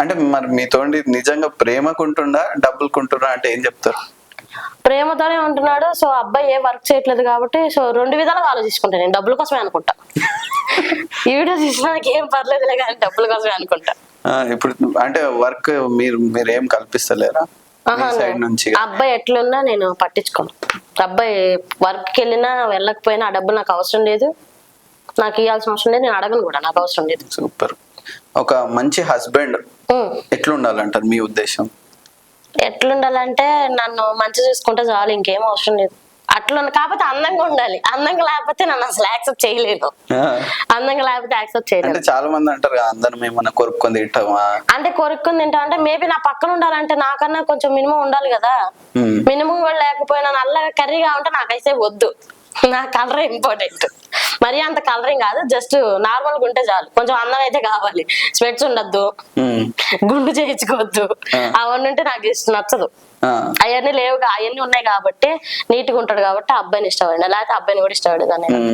అంటే మరి మీతోండి నిజంగా ప్రేమకుంటుండా డబ్బులుకుంటున్నా అంటే ఏం చెప్తారు? ప్రేమతోనే ఉంటున్నాడు. సో అబ్బాయి ఏ వర్క్ చేయట్లేదు కాబట్టి సో 2 విధాలుగా ఆలోచించుకుంటా. నేను డబ్బుల కోసమే అనుకుంటా. ఈ వీడియో చూసినానికి ఏం పర్లేదులే కానీ డబ్బుల కోసమే అనుకుంటా. ఇప్పుడు అంటే వర్క్ మీరు ఏం కల్పిస్తలేరా సైడ్ నుంచి? అబ్బాయి ఎట్లున్నా నేను పట్టించుకోను. అబ్బాయి వర్క్కి వెళ్ళినా వెళ్ళకపోయినా ఆ డబ్బులు నాకు అవసరం లేదు, నాకు ఇవ్వాల్సిన అవసరం లేదు, నేను అడగను కూడా, నాకు అవసరం లేదు. సూపర్. ఒక మంచి హస్బెండ్ ఎట్లుండాలంటారు మీ ఉద్దేశం? ఎట్లుండాలంటే నన్ను మంచి చూసుకుంటే చాలు, ఇంకేం అవసరం లేదు. అట్లా కాకపోతే అందంగా ఉండాలి. అందంగా లేకపోతే నన్ను అసలు యాక్సెప్ట్ చేయలేదు. అందంగా లేకపోతే యాక్సెప్ట్ చేయలేదు. అంటే చాలా మంది అంటారు అందరం ఏమన్నా కొరుక్కొని తింటామా అంటే కొరుక్కొని తింటా అంటే మేబీ నా పక్కన ఉండాలంటే నాకన్నా కొంచెం మినిమం ఉండాలి కదా. మినిమం కూడా లేకపోయినా నల్లగా కర్రీగా ఉంటే నాకైతే వద్దు. నా కలర్ ఇంపార్టెంట్. మరి అంత కలరింగ్ కాదు, జస్ట్ నార్మల్ గా ఉంటే చాలు. కొంచెం అందం అయితే కావాలి. స్వెట్స్ ఉండద్దు, గుండు చేయించుకోవద్దు, అవన్నీ ఉంటే నాకు నచ్చదు. అవన్నీ లేవు, అవన్నీ ఉన్నాయి కాబట్టి నీట్ గా ఉంటాడు కాబట్టి అబ్బాయిని ఇష్టపడిన, లేకపోతే అబ్బాయిని కూడా ఇష్టపడేదాన్ని.